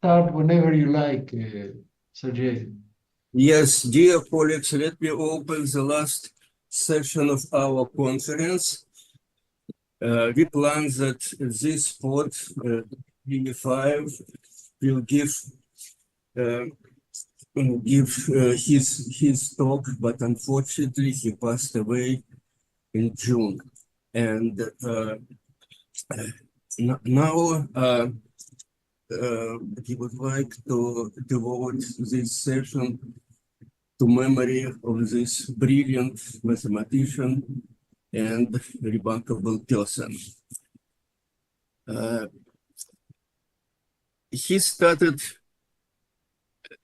Start whenever you like, Sergei. Yes, dear colleagues, let me open the last session of our conference. We plan that this spot, Yafaev, will give his talk, but unfortunately he passed away in June. And now he would like to devote this session to memory of this brilliant mathematician and remarkable person. He started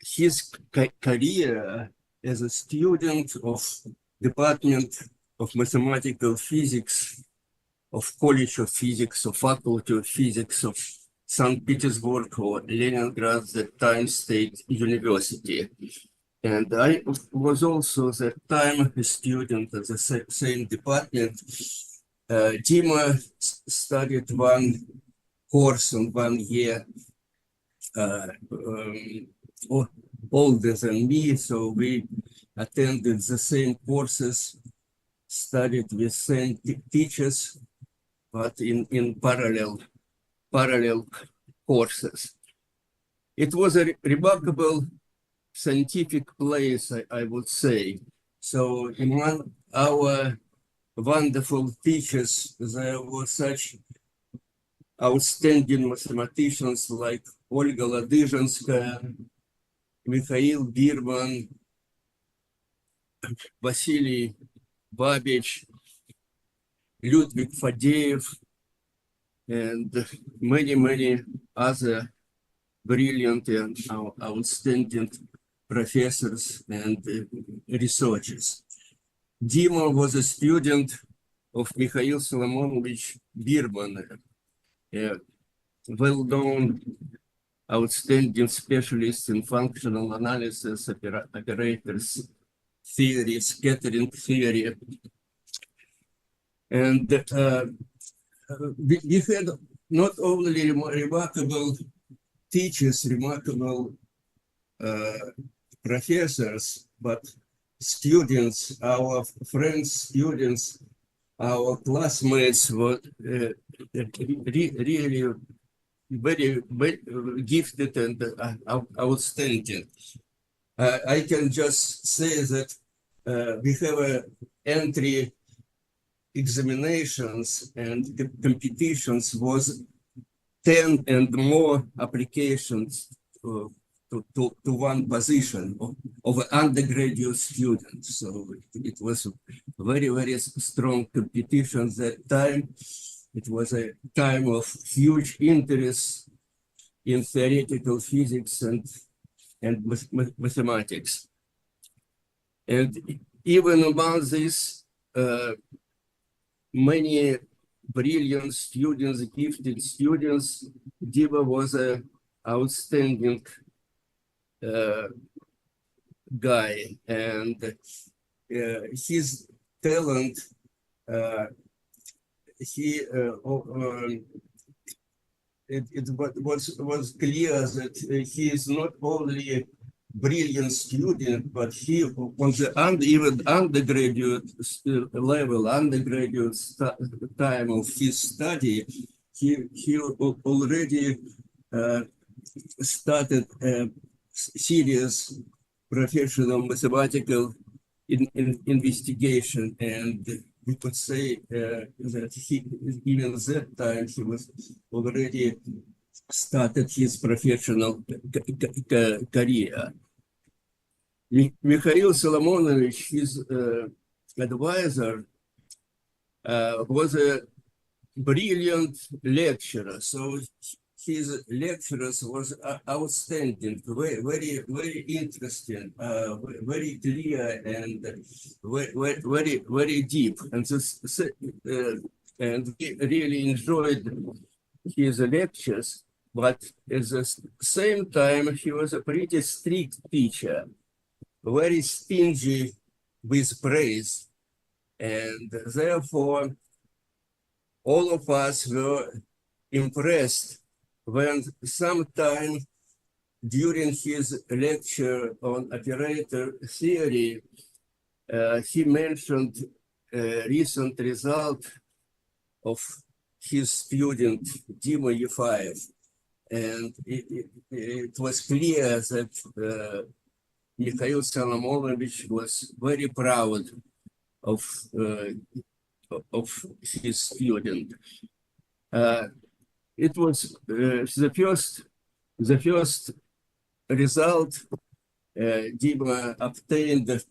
his career as a student of Department of Mathematical Physics of College of Physics or Faculty of Physics of St. Petersburg or Leningrad, at the time State University. And I was also at that time a student at the same department. Dima studied one course in 1 year older than me, so we attended the same courses, studied with same teachers, but in parallel courses. It was a remarkable scientific place, I would say. So among our wonderful teachers, there were such outstanding mathematicians like Olga Ladizhenskaya, Mikhail Birman, Vasily Babbage, Ludwig Fadeev, and many other brilliant and outstanding professors and researchers. Dima was a student of Mikhail Solomonovich Birman, a well-known, outstanding specialist in functional analysis, operators theory, scattering theory. And we had not only remarkable teachers, remarkable professors, but students, our friends, students, our classmates were really very gifted and outstanding. I can just say that we have entry examinations and competitions was 10 and more applications to one position of an undergraduate student. So it was very strong competition that time. It was a time of huge interest in theoretical physics and mathematics. And even among these many brilliant students, gifted students, Dima was an outstanding guy, and his talent, he it was clear that he is not only a brilliant student, but he on the even undergraduate level, undergraduate time of his study, he already started a serious professional mathematical investigation, and we could say that he, even that time, he was already started his professional career. Mikhail Solomonovich, his advisor, was a brilliant lecturer. So his lectures was outstanding, very interesting, very clear, and very deep. And and we really enjoyed his lectures. But at the same time, he was a pretty strict teacher, very stingy with praise, and therefore all of us were impressed when sometime during his lecture on operator theory, he mentioned a recent result of his student, Dima Yafaev. And it was clear that Mikhail Solomonovich was very proud of his student. It was the first result Dima obtained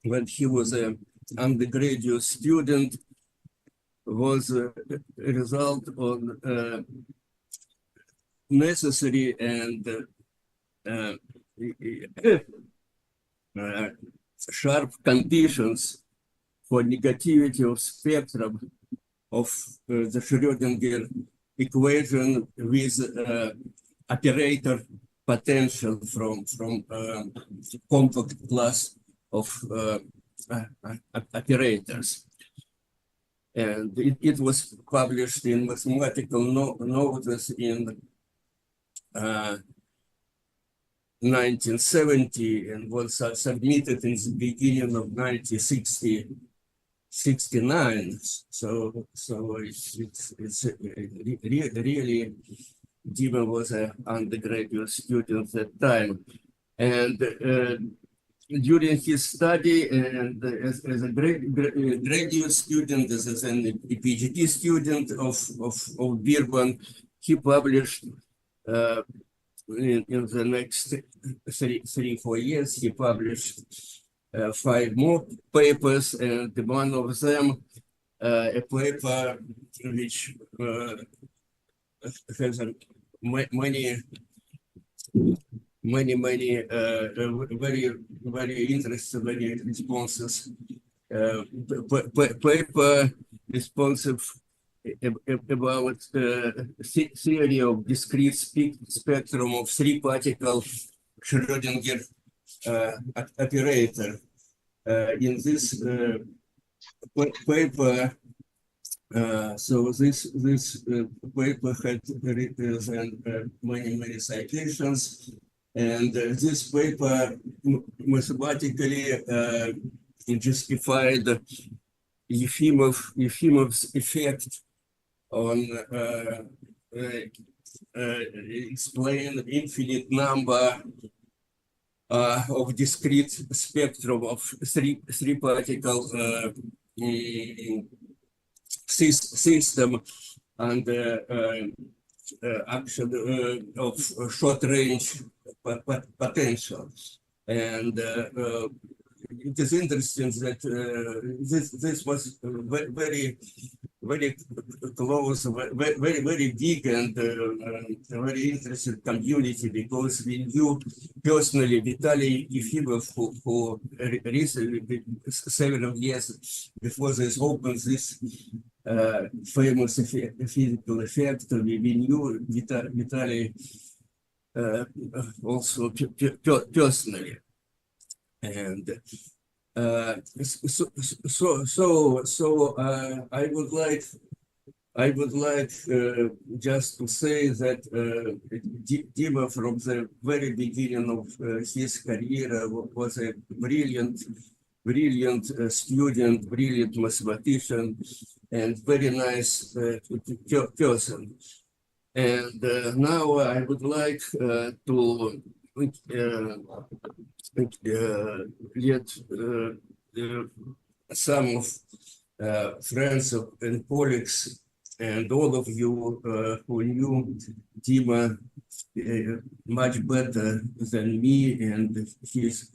when he was an undergraduate student was a result on necessary and sharp conditions for negativity of spectrum of the Schrödinger equation with operator potential from compact class of operators. And it was published in Mathematical Notes in 1970 and was submitted in the beginning of 1969. So it's really, Dima was an undergraduate student at that time. And during his study and as a graduate student, as a PhD student of Birban, he published in the next 3-4 years, he published 5 more papers, and one of them, a paper which has many very interesting, very responses. Paper responsive about theory of discrete spectrum of 3-particle Schrödinger operator. In this paper, so this paper had written many citations, and this paper mathematically justified Yefimov's effect on explain infinite number of discrete spectrum of 3-particle system and action of short range potential. And it is interesting that this was very close, very big and very interesting community, because we knew personally Vitaly Yefimov, who recently, several years before this opened this famous physical effect, we knew Vitaly also personally. And I would like just to say that Dima, from the very beginning of his career, was a brilliant student, brilliant mathematician, and very nice person. And now I would like to let some of friends and colleagues and all of you who knew Dima much better than me and his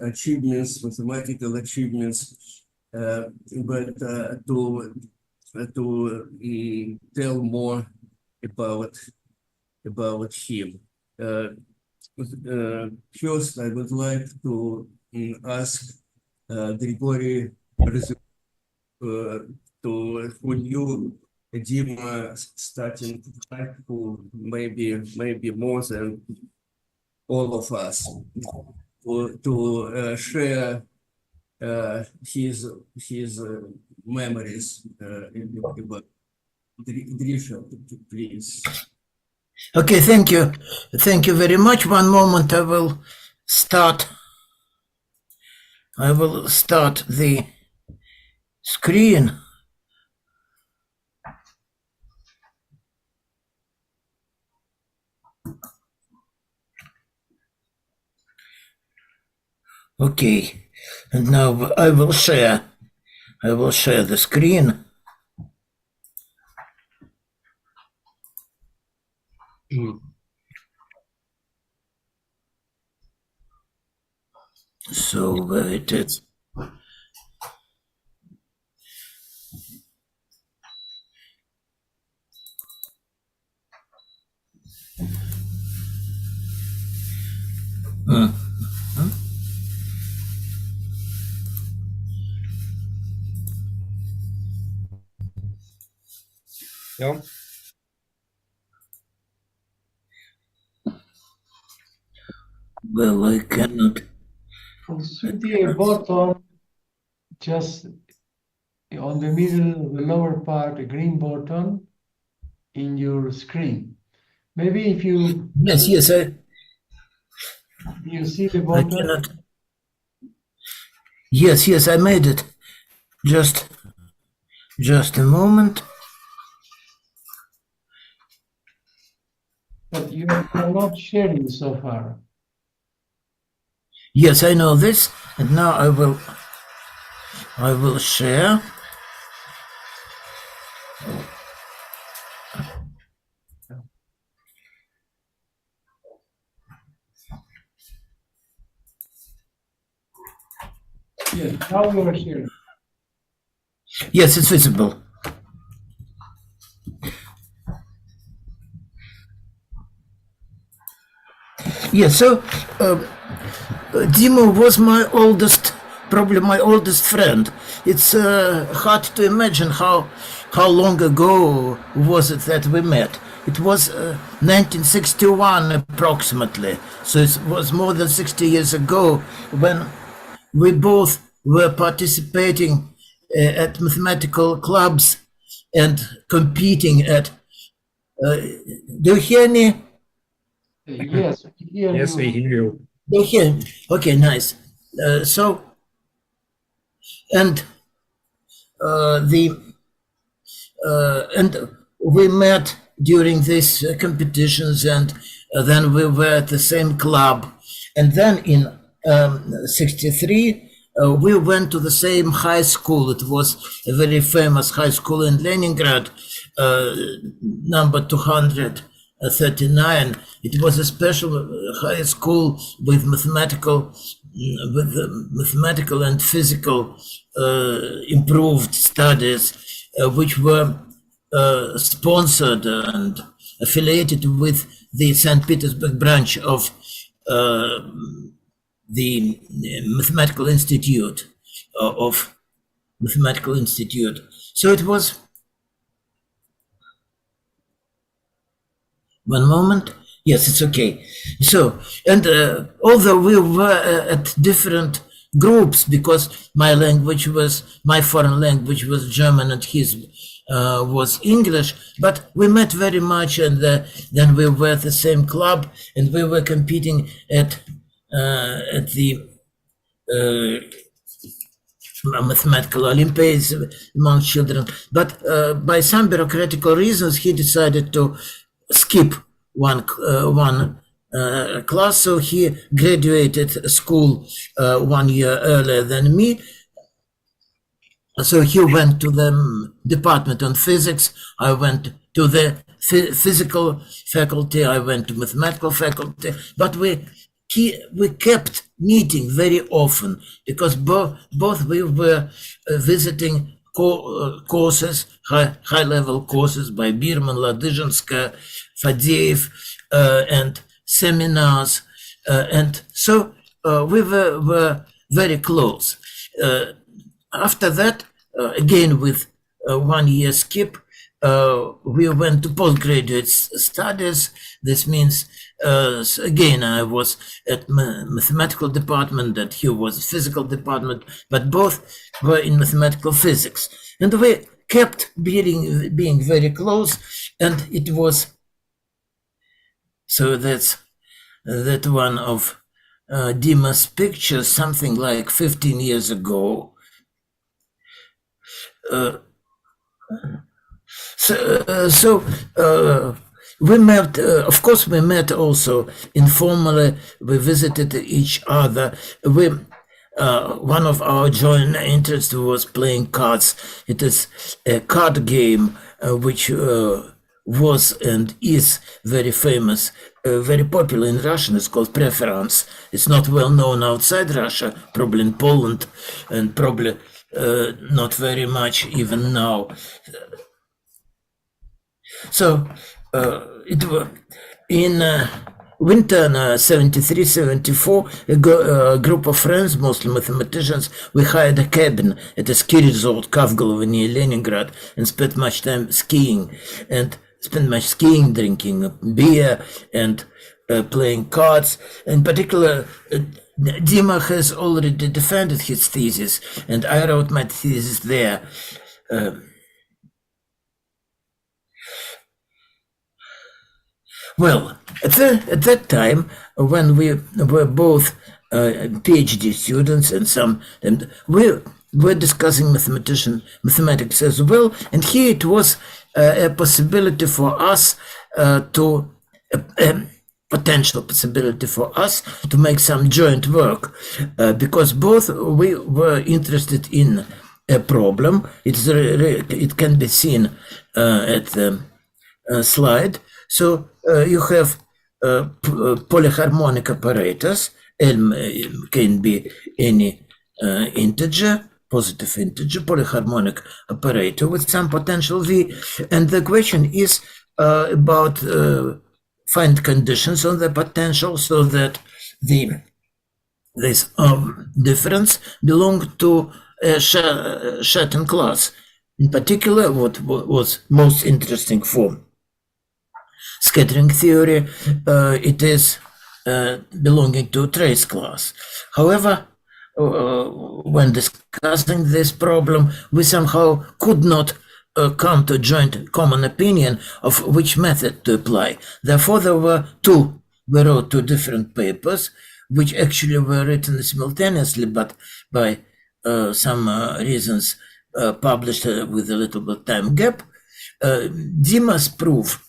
achievements, mathematical achievements, but to tell more about him. First, I would like to ask Grigori Rozenblioum, who knew Dima starting life, who maybe more than all of us, to share his memories about Grisha, please. Okay, thank you. Thank you very much. One moment, I will start the screen. Okay, and now I will share the screen. So where it is. Yeah. Well, I cannot. Should be a button just on the middle, the lower part, a green button in your screen. Maybe if you Yes, you see the I button. cannot. Yes, I made it. Just a moment. But you are not sharing so far. Yes, I know this, and now I will share. Yes, now you are sharing. Yes, it's visible. Yes, so Dimo was probably my oldest friend. It's hard to imagine how long ago was it that we met. It was 1961 approximately, so it was more than 60 years ago when we both were participating at mathematical clubs and competing at. Do you hear me? Yes, we hear Yes, we you. hear you. Do you hear me? Okay, nice. And we met during these competitions, and then we were at the same club, and then in '63 we went to the same high school. It was a very famous high school in Leningrad, number 239. It was a special high school with mathematical and physical improved studies, which were sponsored and affiliated with the St. Petersburg branch of the Mathematical Institute So it was. One moment. Yes, it's okay. So, and although we were at different groups, because my foreign language was German and his was English, but we met very much, and then we were at the same club, and we were competing at the mathematical Olympiads among children. But by some bureaucratical reasons, he decided to skip one class, so he graduated school 1 year earlier than me. So he went to the department on physics. I went to the physical faculty. I went to mathematical faculty. But we kept meeting very often, because both we were visiting courses, high-level courses by Birman, Ladizhinskaya, Fadeev, and seminars. And so we were very close. After that, again with 1 year skip, we went to postgraduate studies. This means, again, I was at mathematical department, and he was physical department, but both were in mathematical physics. And we kept being very close, and it was, so that's that one of Dima's pictures, something like 15 years ago. So we met, of course, we met also informally. We visited each other. One of our joint interests was playing cards. It is a card game which was and is very famous, very popular in Russian. It's called Preference. It's not well known outside Russia, probably in Poland, and probably not very much even now. So it was in winter 73-74, a group of friends, mostly mathematicians, we hired a cabin at a ski resort Kavgalovo near Leningrad, and spent much time skiing, drinking beer, and playing cards. In particular, Dima has already defended his thesis, and I wrote my thesis there. Well, at that time, when we were both PhD students, and we were discussing mathematics as well, and here it was a possibility for us potential possibility for us to make some joint work, because both we were interested in a problem. It can be seen at the slide. So you have polyharmonic operators. L can be any integer, positive integer, polyharmonic operator with some potential V. And the question is about find conditions on the potential so that this difference belong to a Schatten class. In particular, what was most interesting for scattering theory, it is belonging to trace class. However, when discussing this problem, we somehow could not come to a joint common opinion of which method to apply. Therefore, there were two. We wrote two different papers, which actually were written simultaneously, but by some reasons published with a little bit time gap. Dima's proof,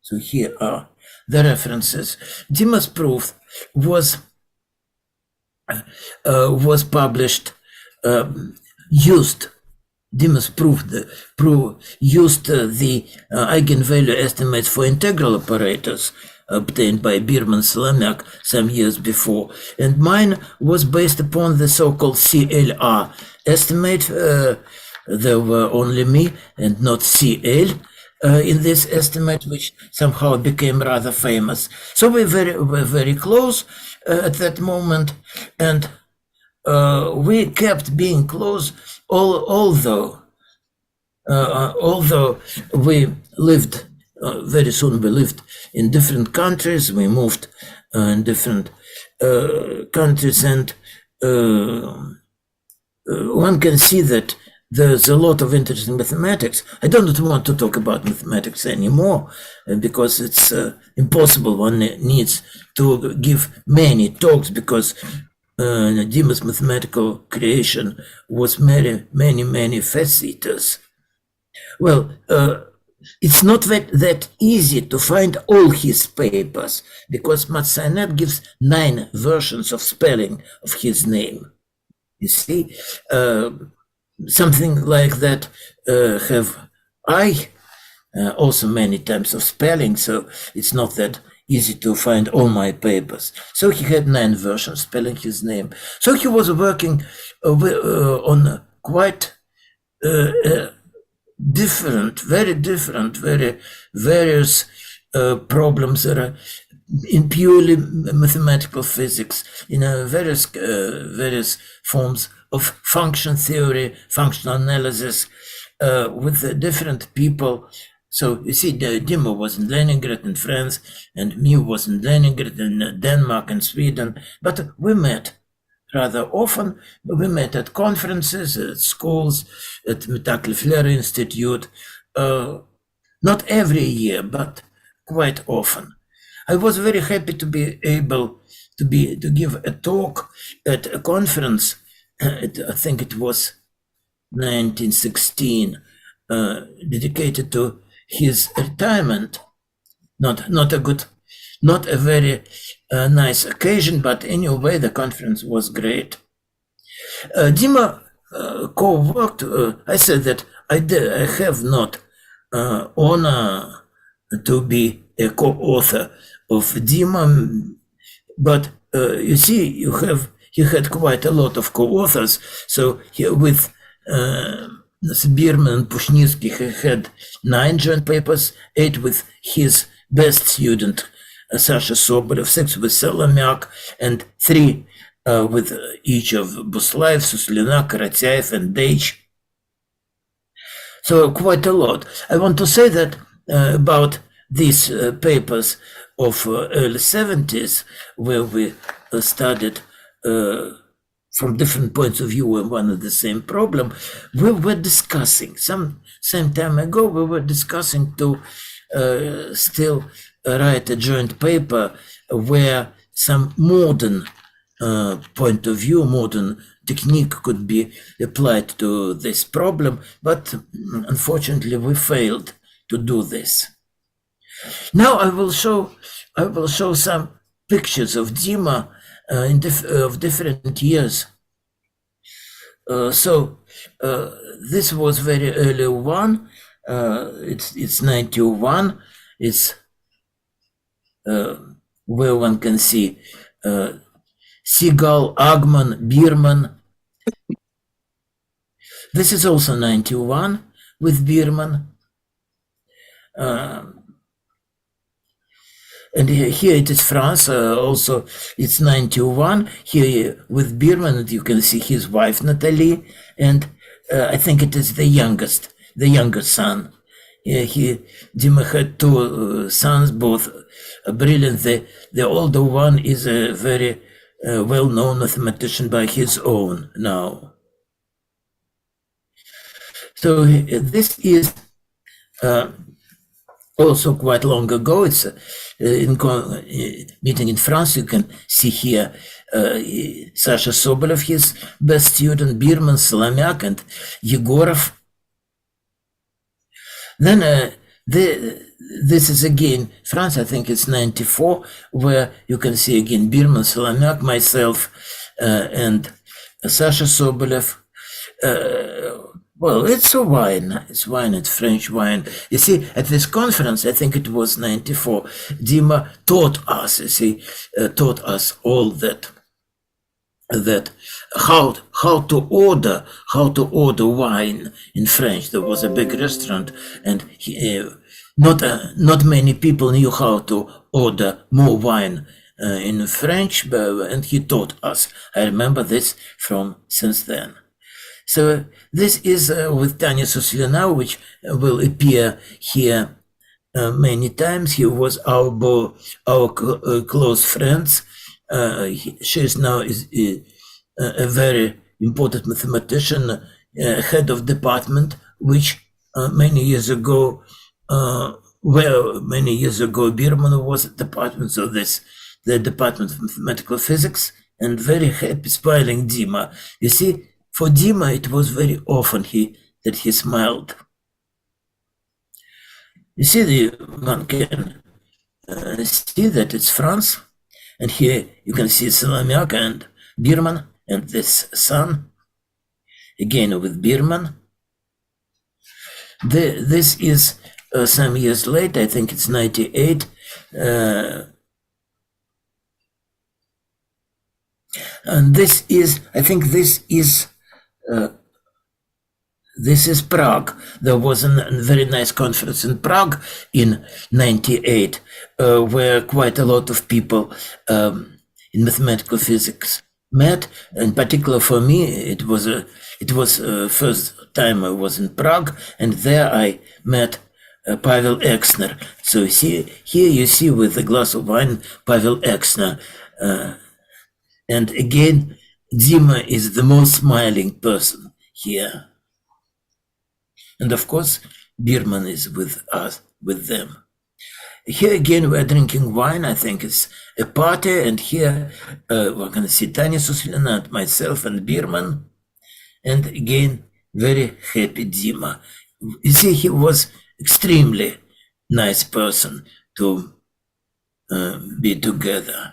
so here are the references. Dima's proof was published, Dima's proof used the eigenvalue estimates for integral operators obtained by Birman Salamiak some years before, and mine was based upon the so-called CLR estimate. There were only me and not CL in this estimate, which somehow became rather famous. So we were very close at that moment, and we kept being close, although we lived very soon we lived in different countries. We moved in different countries, and one can see that there's a lot of interest in mathematics. I don't want to talk about mathematics anymore because it's impossible. One needs to give many talks because Dima's mathematical creation was many facets. Well, it's not that easy to find all his papers because Matsanet gives 9 versions of spelling of his name. You see, something like that have I also many times of spelling, so it's not that easy to find all my papers. So he had 9 versions spelling his name. So he was working on quite very various problems that are in purely mathematical physics, in various forms of function theory, functional analysis, with different people. So you see, Dima was in Leningrad in France, and me was in Leningrad in Denmark and Sweden, but we met rather often. We met at conferences, at schools, at Metakle Institute, not every year, but quite often. I was very happy to be able to give a talk at a conference. I think it was 1916, dedicated to his retirement. Not a very nice occasion, but anyway, the conference was great. Dima co-worked. I said that I have not honor to be a co-author of Dima, but you see, he had quite a lot of co-authors. So with Bierman and Pushnitsky, he had 9 joint papers, 8 with his best student, Sasha Sobolev, 6 with Salomyak, and 3 with each of Buslaev, Suslina, Karatyaev, and Deitch. So quite a lot. I want to say that about these papers of early 70s, where we studied from different points of view one and the same problem, we were discussing, some time ago, we were discussing to still write a joint paper where some modern point of view, modern technique could be applied to this problem, but unfortunately we failed to do this. Now I will show some pictures of Dima of different years. So this was very early one. It's 91. It's where one can see Seagull, Agman, Bierman. This is also 91 with Bierman. And here it is France, also it's 91. Here with Bierman, and you can see his wife, Natalie, and I think it is the younger son. Dima had 2 sons, both brilliant. The older one is a very well-known mathematician by his own now. So this is also quite long ago. It's in meeting in France. You can see here Sasha Sobolev, his best student, Bierman, Salomyak, and Yegorov. Then this is again France. I think it's 94, where you can see again Bierman, Salomyak, myself, and Sasha Sobolev. Well, it's a wine. It's wine. It's French wine. You see, at this conference, I think it was 94, Dima taught us, taught us all that how to order wine in French. There was a big restaurant, and not many people knew how to order more wine in French, and he taught us. I remember this from since then. So this is with Tanya Suslina, which will appear here many times. He was our close friends. She is now a very important mathematician, head of department, which many years ago, Bierman was at department, so this the Department of Mathematical Physics, and very happy, smiling Dima. You see, for Dima, it was very often that he smiled. You see, one can see that it's France, and here you can see Salamiak and Bierman, and this son, again with Bierman. This is some years later, I think it's 98. And this is Prague. There was a very nice conference in Prague in 98, where quite a lot of people in mathematical physics met. In particular, for me, it was first time I was in Prague, and there I met Pavel Exner. So here you see with a glass of wine, Pavel Exner. And again, Dima is the most smiling person here. And of course, Bierman is with us, with them. Here again, we're drinking wine. I think it's a party. And here we're going to see Tanya Suslina and myself and Bierman. And again, very happy Dima. You see, he was extremely nice person to be together.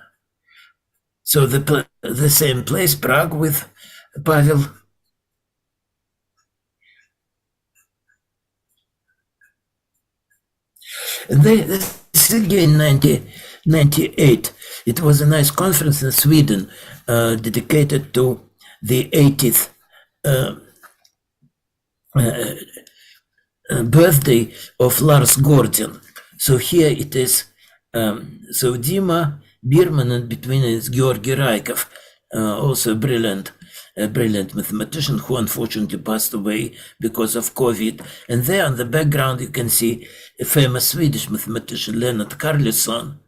So the same place, Prague, with Pavel. This is again 1998. It was a nice conference in Sweden dedicated to the 80th birthday of Lars Gordon. So here it is. So Dima, Bierman, and between is Georgy Rykov, also a brilliant mathematician who unfortunately passed away because of COVID. And there on the background you can see a famous Swedish mathematician, Lennart Carlsson,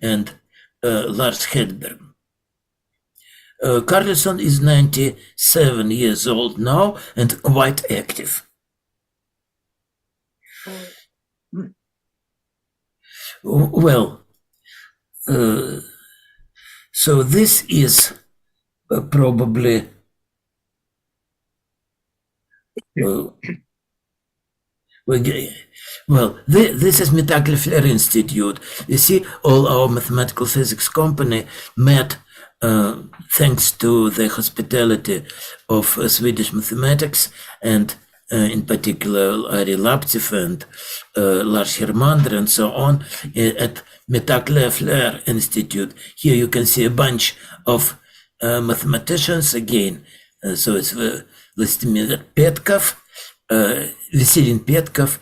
and Lars Hedberg. Carlsson is 97 years old now and quite active. Well, so this is probably well, this is Mittag-Leffler Institute. You see, all our mathematical physics company met thanks to the hospitality of Swedish mathematics, and in particular Ari Laptev and Lars Hermander and so on, at Mittag-Leffler Institute. Here you can see a bunch of mathematicians again. So it's Vladimir Petkov, Vasilin Petkov,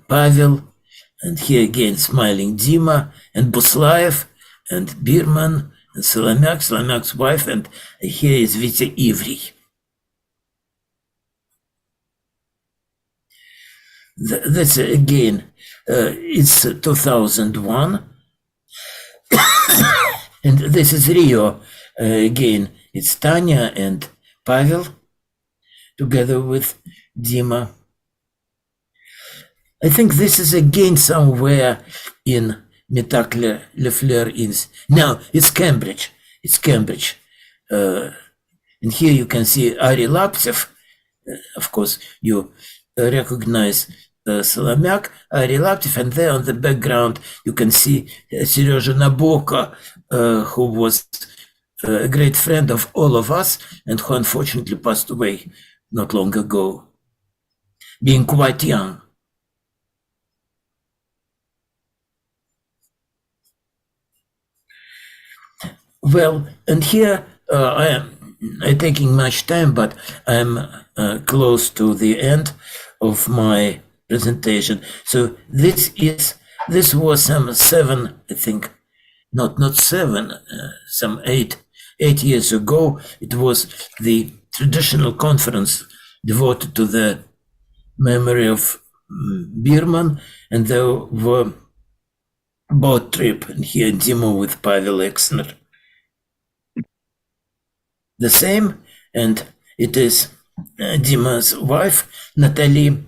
Pavel, and here again smiling Dima, and Buslaev, and Bierman, and Salamiak's wife, and here is Vita Ivry. That's again, it's 2001, and this is Rio. Again, it's Tanya and Pavel, together with Dima. I think this is again somewhere in Mittag-Leffler. No, it's Cambridge. It's Cambridge. And here you can see Ari Laptev. Of course, you recognize Salamiak, Ari Laptev, and there on the background you can see Serежа Nabokov, who was a great friend of all of us and who unfortunately passed away not long ago, being quite young. Well, and here I'm taking much time, but I'm close to the end of my presentation. So this was some 7, I think, not 7, some 8 years ago. It was the traditional conference devoted to the memory of Birman, and there were boat trip, and here Dima with Pavel Exner. The same, and it is Dima's wife, Natalie,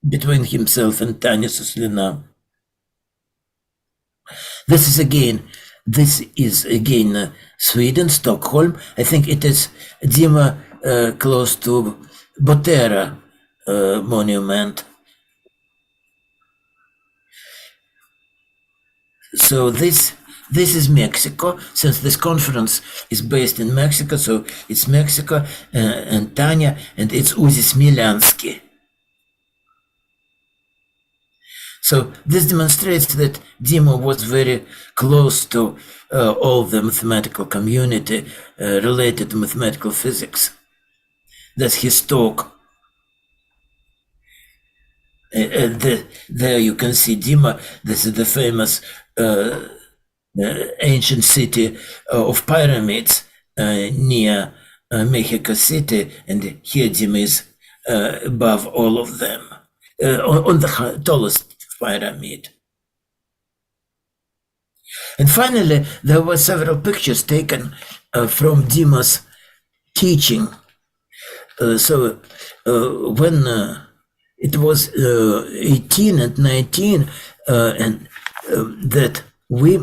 between himself and Tanya Suslina. This is again Sweden, Stockholm. I think it is Dima close to Botera monument. So this is Mexico, since this conference is based in Mexico, so it's Mexico and Tanya, and it's Uzi Smilansky. So this demonstrates that Dima was very close to all the mathematical community related to mathematical physics. That's his talk. There you can see Dima. This is the famous ancient city of pyramids near Mexico City, and here Dima is above all of them, on the tallest pyramid. And finally, there were several pictures taken from Dima's teaching. So when it was 18 and 19 and that we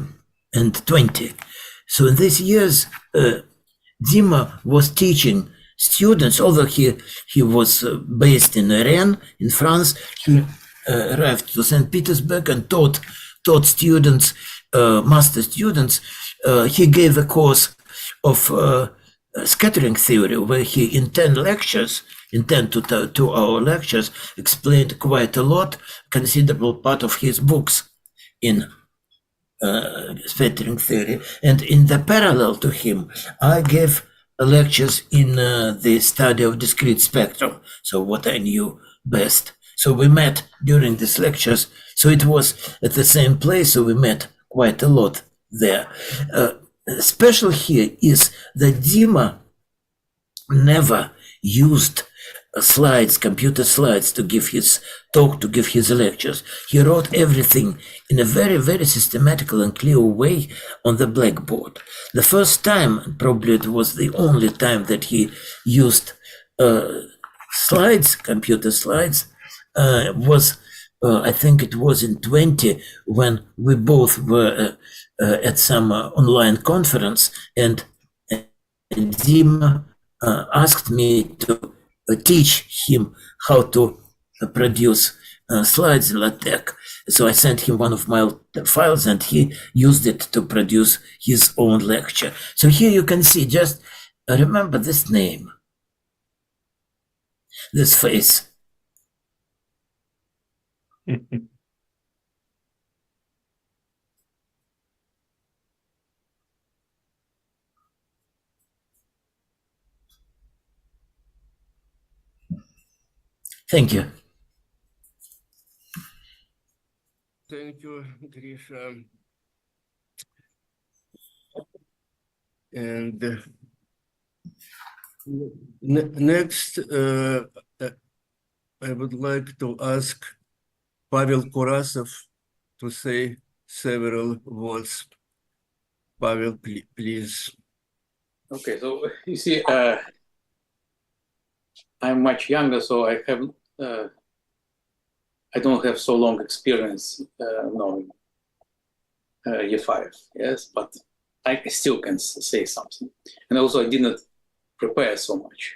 and 20. So in these years, Dima was teaching students, although he was based in Rennes, in France. He arrived to St. Petersburg and taught students, master students. He gave a course of scattering theory, where he, in 10 lectures, in 10 to 2-hour lectures, explained quite a lot, considerable part of his books in scattering theory. And in the parallel to him, I gave lectures in the study of discrete spectrum, so what I knew best. So we met during these lectures, so it was at the same place, so we met quite a lot there. Special here is that Dima never used slides, computer slides, to give his talk, to give his lectures. He wrote everything in a very, very systematical and clear way on the blackboard. The first time, probably it was the only time, that he used slides, computer slides, was I think it was in 20, when we both were at some online conference, and Dima asked me to teach him how to produce slides in LaTeX. So I sent him one of my files, and he used it to produce his own lecture. So here you can see, just remember this name, this face. Thank you. Thank you, Grisha. And next, I would like to ask Pavel Kurasov to say several words. Pavel, please. Okay, so you see, I'm much younger, so I don't have so long experience knowing Yafaev, yes, but I still can say something. And also I didn't prepare so much,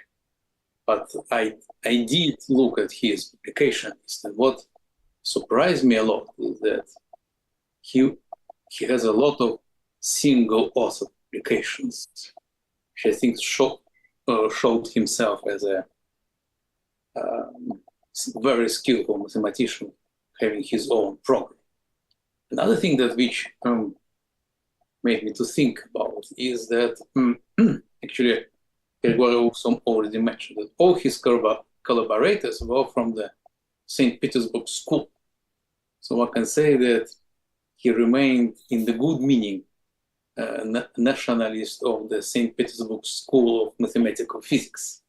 but I did look at his publications, and what surprised me a lot is that he has a lot of single author publications, which I think showed himself as a very skillful mathematician, having his own program. Another thing that which made me to think about is that actually Grigori Rozenblioum already mentioned that all his collaborators were from the St. Petersburg school. So one can say that he remained, in the good meaning, nationalist of the St. Petersburg School of Mathematical Physics.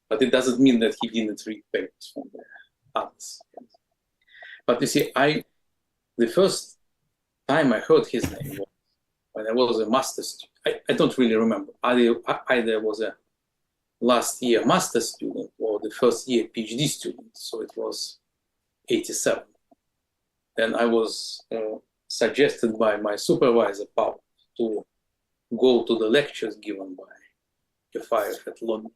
But it doesn't mean that he didn't read papers from there. others. But you see, the first time I heard his name was when I was a master's student. I don't really remember. Either was a last year master's student or the first year PhD student. So it was 87. Then I was suggested by my supervisor, Paul, to go to the lectures given by Yafaev at London.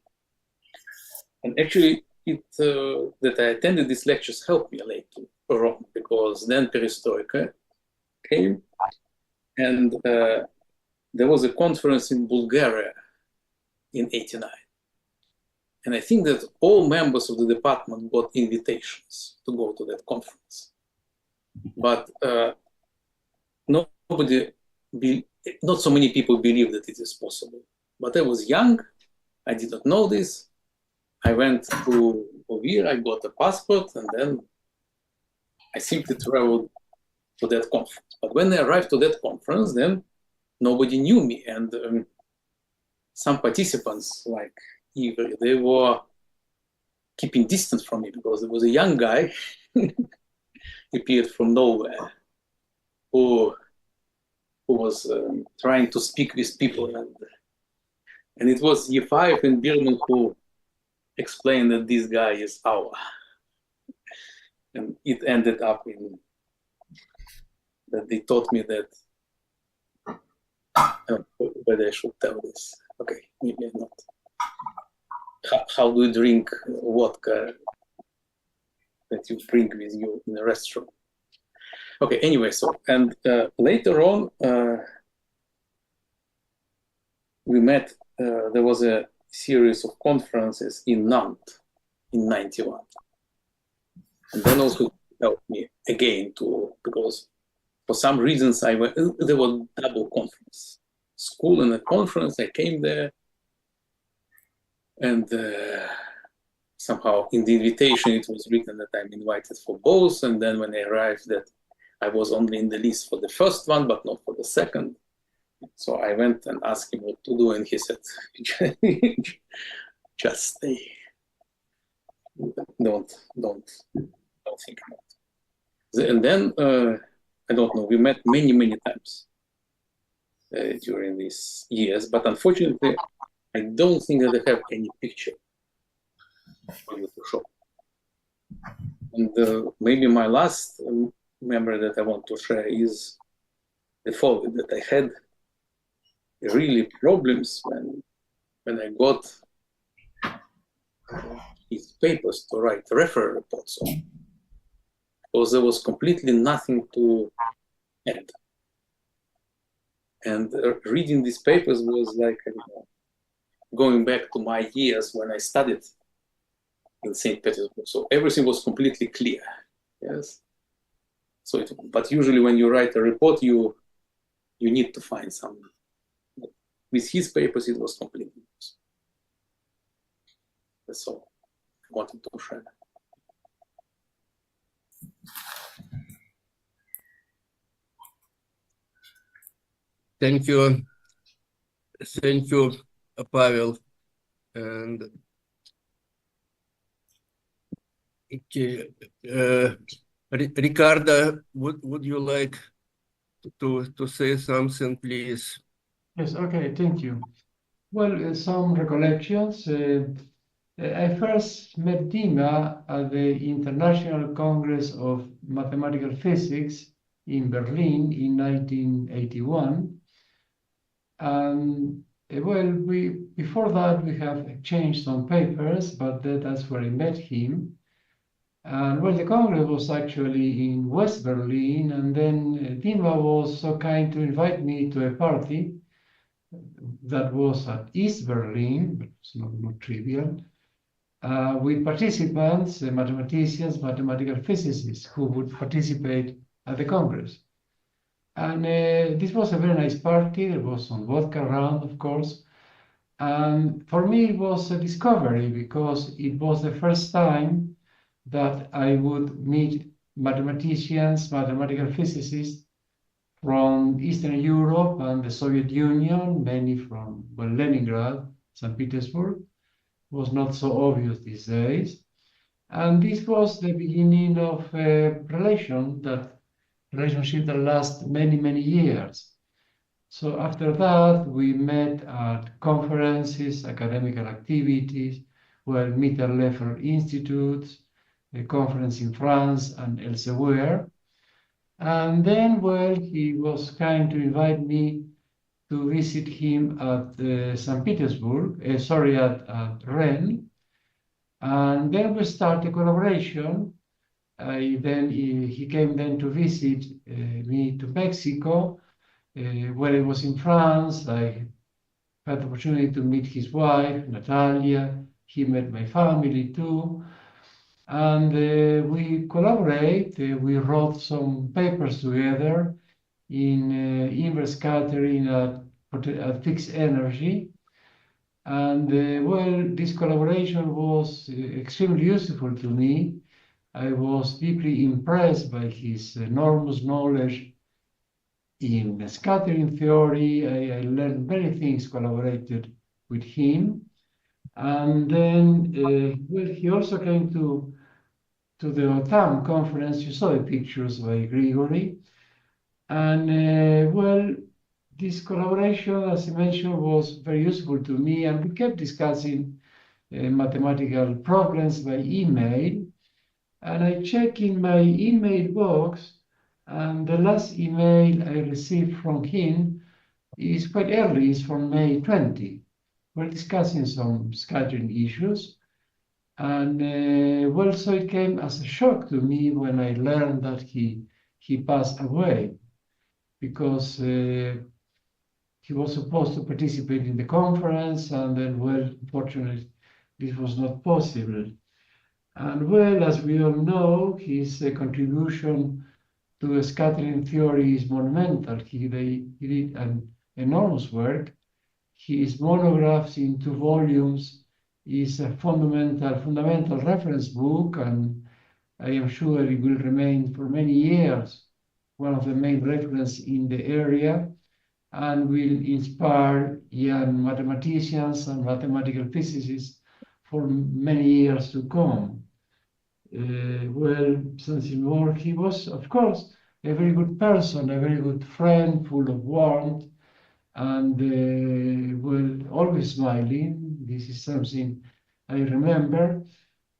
And actually, that I attended these lectures helped me later on, because then Perestroika came, and there was a conference in Bulgaria in '89. And I think that all members of the department got invitations to go to that conference. But not so many people believe that it is possible. But I was young, I did not know this. I went to Ovir, I got a passport, and then I simply traveled to that conference. But when I arrived to that conference, then nobody knew me. And some participants, like Igor, they were keeping distance from me because there was a young guy appeared from nowhere who was trying to speak with people. And it was Yafaev and Birman who explained that this guy is our. And it ended up in that they taught me that whether I should tell this. Okay, maybe not. How do you drink vodka that you bring with you in a restaurant? Okay, anyway, so, and later on, we met, there was a series of conferences in Nantes in '91. And then also helped me again because for some reasons there was double conference. School and a conference, I came there, and somehow in the invitation it was written that I'm invited for both, and then when I arrived that I was only in the list for the first one, but not for the second. So I went and asked him what to do, and he said, just stay. Don't think about it. And then, I don't know, we met many times during these years, but unfortunately, I don't think that I have any picture for you to show. And maybe my last memory that I want to share is the following, that I had really problems when I got his papers to write referee reports on, because there was completely nothing to add. And reading these papers was like, going back to my years when I studied in St. Petersburg. So everything was completely clear. Yes. So, but usually when you write a report, you need to find some. With his papers, it was completely. That's all I wanted to share. Thank you, Pavel. And Ricardo, would you like to say something, please? Yes, okay, thank you. Well, some recollections. I first met Dima at the International Congress of Mathematical Physics in Berlin in 1981. And well, before that we have exchanged some papers, but that's where I met him. And well, the Congress was actually in West Berlin, and then Dima was so kind to invite me to a party that was at East Berlin, but it's not trivial, with participants, mathematicians, mathematical physicists who would participate at the Congress. And this was a very nice party. There was some vodka around, of course. And for me, it was a discovery because it was the first time that I would meet mathematicians, mathematical physicists from Eastern Europe and the Soviet Union, many from Leningrad, St. Petersburg. It was not so obvious these days. And this was the beginning of a relationship that lasts many, many years. So after that, we met at conferences, academic activities, well, Mitterlehrer Institutes, a conference in France and elsewhere. And then, well, he was kind to invite me to visit him at St. Petersburg, at Rennes. And then we started a collaboration. He came then to visit me to Mexico. When I was in France, I had the opportunity to meet his wife, Natalia. He met my family too. And we collaborate. We wrote some papers together in inverse scattering at fixed energy. And well, this collaboration was extremely useful to me. I was deeply impressed by his enormous knowledge in scattering theory. I learned many things collaborated with him. And then, well, he also came to the OTAN conference. You saw the pictures by Grigori. And well, this collaboration, as I mentioned, was very useful to me, and we kept discussing mathematical problems by email. And I check in my email box, and the last email I received from him is quite early, it's from May 20. We're discussing some scattering issues. And well, so it came as a shock to me when I learned that he passed away, because he was supposed to participate in the conference, and then, well, unfortunately, this was not possible. And well, as we all know, his contribution to scattering theory is monumental. He did an enormous work. His monographs in 2 volumes is a fundamental reference book, and I am sure it will remain for many years one of the main references in the area, and will inspire young mathematicians and mathematical physicists for many years to come. Well, something more, he was, of course, a very good person, a very good friend, full of warmth, and well, always smiling. This is something I remember.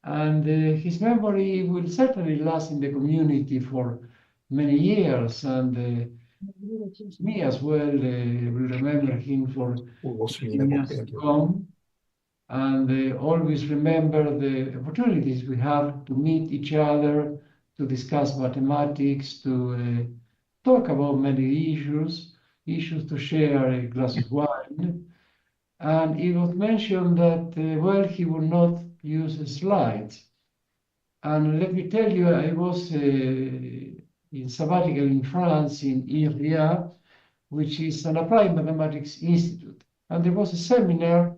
And his memory will certainly last in the community for many years. And me as well will remember him for years to come. And always remember the opportunities we have to meet each other, to discuss mathematics, to talk about many issues to share a glass of wine. And it was mentioned that, well, he would not use slides. And let me tell you, I was in sabbatical in France, in IRIA, which is an applied mathematics institute. And there was a seminar,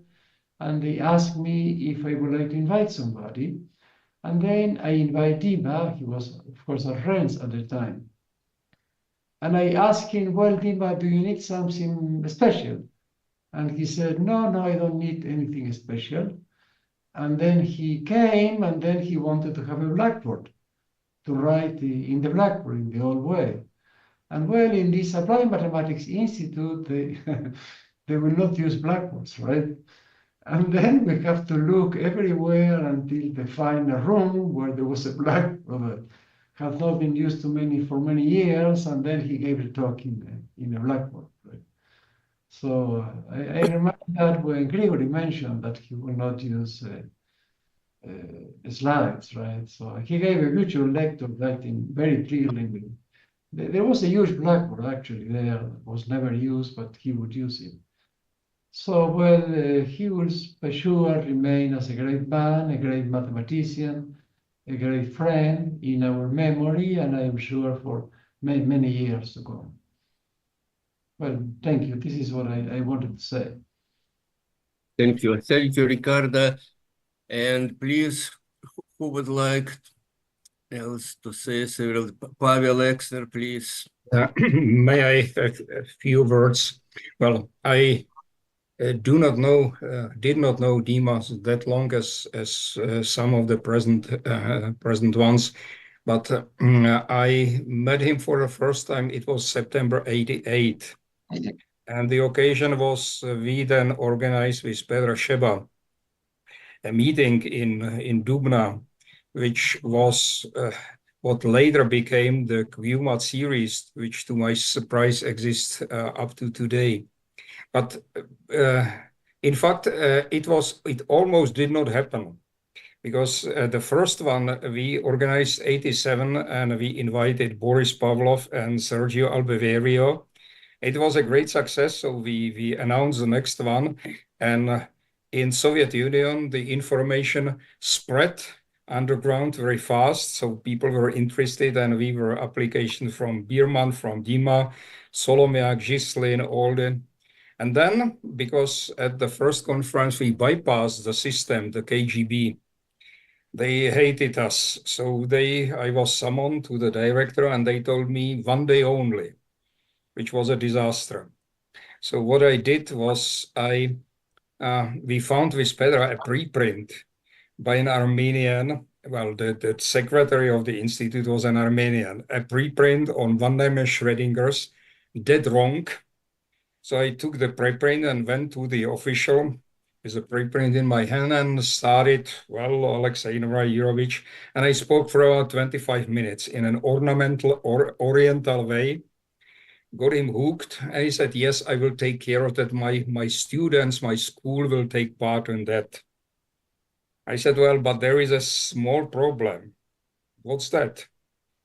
and they asked me if I would like to invite somebody. And then I invited Dima. He was, of course, a friend at the time. And I asked him, well, Dima, do you need something special? And he said, no, I don't need anything special. And then he came, and then he wanted to have a blackboard to write in the blackboard in the old way. And well, in this Applied Mathematics Institute, they will not use blackboards, right? And then we have to look everywhere until they find a room where there was a blackboard that had not been used for many years, and then he gave a talk in a blackboard, right? So I remember that when Grigori mentioned that he will not use slides, right? So he gave a virtual lecture writing very clearly. There was a huge blackboard actually there that was never used, but he would use it. So, well, he will for sure remain as a great man, a great mathematician, a great friend in our memory, and I am sure for many, many years to come. Well, thank you. This is what I wanted to say. Thank you, Ricardo. And please, who would like else to say several? Pavel Exner, please. May I have a few words? Well, I did not know Dima that long as some of the present ones, but I met him for the first time. It was September '88, and the occasion was we then organized with Pedro Sheba a meeting in Dubna, which was what later became the QMAT series, which to my surprise exists up to today. But in fact, it almost did not happen, because the first one we organized '87, and we invited Boris Pavlov and Sergio Albeverio. It was a great success, so we announced the next one, and in Soviet Union the information spread underground very fast, so people were interested, and we were applications from Bierman, from Dima, Solomiak, Ghislin, all the. And then, because at the first conference we bypassed the system, the KGB, they hated us. So I was summoned to the director, and they told me 1 day only, which was a disaster. So what I did was we found with Pedro a preprint by an Armenian. Well, the secretary of the institute was an Armenian, a preprint on Van Schrödinger's Dead Wrong. So I took the preprint and went to the official with a preprint in my hand and started, well, Alexei Navrayirovich, and I spoke for about 25 minutes in an ornamental or oriental way, got him hooked, and he said, yes, I will take care of that. My students, my school will take part in that. I said, well, but there is a small problem. What's that?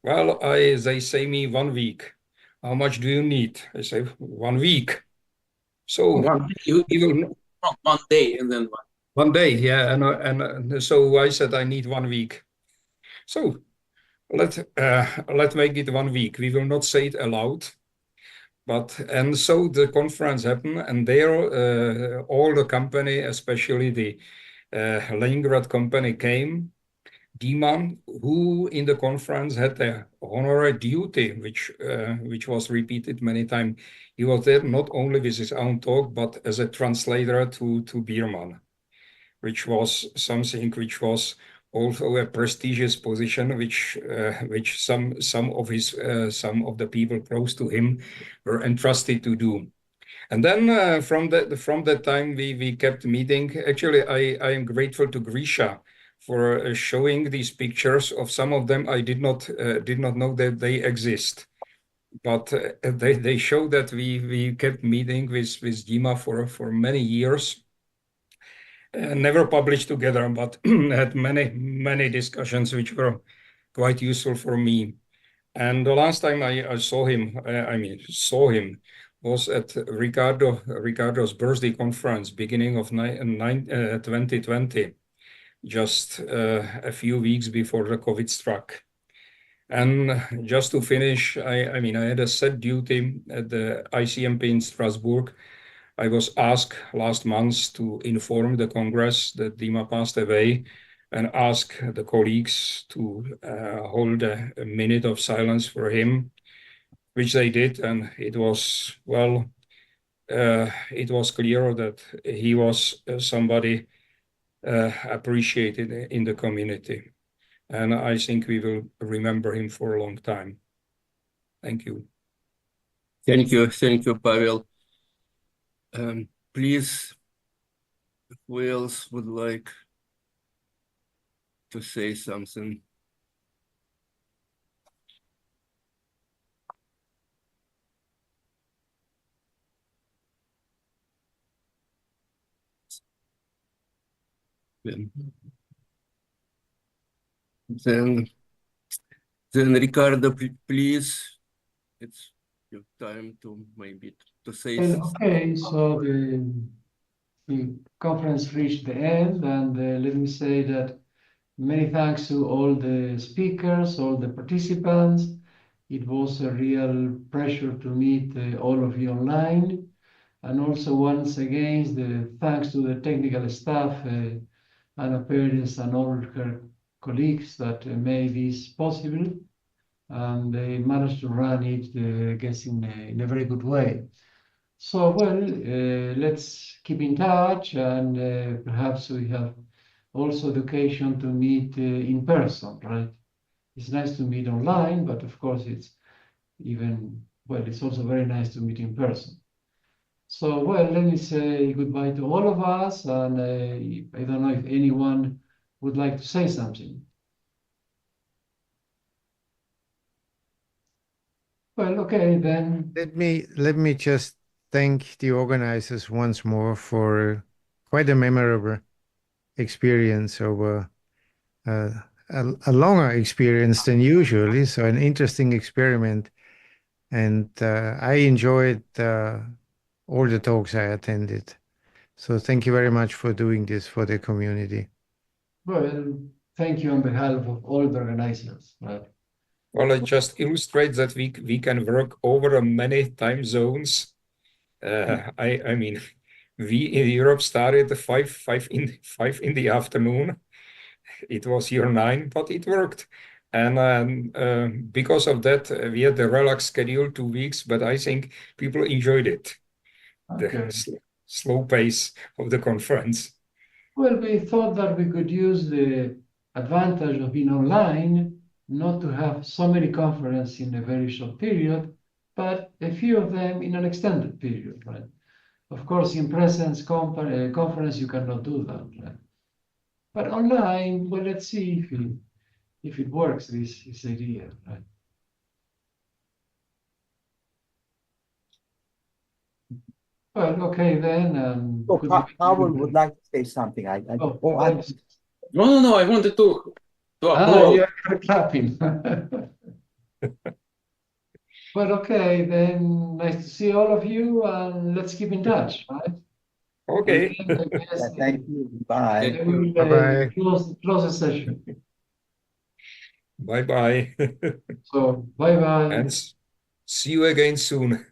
Well, they say me 1 week. How much do you need? I say 1 week. So You he will 1 day and then 1 day, yeah, and so I said I need 1 week. So let's make it 1 week. We will not say it aloud, but and so the conference happened, and there all the company, especially the Leningrad company, came. Dima, who in the conference had the honorary duty, which was repeated many times, he was there not only with his own talk, but as a translator to Bierman, which was something which was also a prestigious position, which some of the people close to him were entrusted to do. And then from that time we kept meeting. Actually, I am grateful to Grisha for showing these pictures. Of some of them I did not know that they exist, but they show that we kept meeting with Dima for many years. Never published together, but had many discussions which were quite useful for me. And the last time I saw him, was at Ricardo's birthday conference, beginning of 2020, just a few weeks before the COVID struck. And just to finish, I had a set duty at the ICMP in Strasbourg. I was asked last month to inform the Congress that Dima passed away, and ask the colleagues to hold a minute of silence for him, which they did, and it was, well, it was clear that he was somebody appreciated in the community, and I think we will remember him for a long time. Thank you. Thank you, Pavel. Please, who else would like to say something? Then Ricardo, please, it's your time to maybe to say And something. okay, so the conference reached the end, and let me say that many thanks to all the speakers, all the participants. It was a real pleasure to meet all of you online. And also, once again, the thanks to the technical staff, Anna Perez and all her colleagues that made this possible. And they managed to run it, I guess, in a very good way. So, well, let's keep in touch, and perhaps we have also the occasion to meet in person, right? It's nice to meet online, but of course it's it's also very nice to meet in person. So, well, let me say goodbye to all of us, and I don't know if anyone would like to say something. Well, okay, then. Let me just thank the organizers once more for quite a memorable experience over a longer experience than usually. So an interesting experiment, and I enjoyed all the talks I attended. So thank you very much for doing this for the community. Well, thank you on behalf of all the organizers. Right? Well, it just illustrates that we can work over many time zones. I mean, we in Europe started at 5 in the afternoon. It was year 9, but it worked. And because of that, we had a relaxed schedule 2 weeks, but I think people enjoyed it. Okay. The slow pace of the conference. Well, we thought that we could use the advantage of being online, not to have so many conferences in a very short period, but a few of them in an extended period, right? Of course, in presence conference, you cannot do that, right? But online, well, let's see if it works, this idea, right? Well, okay then. Howard would like to say something. No, I wanted to Ah, applaud. you're clapping. Well, okay, then nice to see all of you, and let's keep in touch, right? Okay. And then I guess Thank you. Bye. we will Bye-bye. close the session. Bye-bye. So, bye-bye. And see you again soon.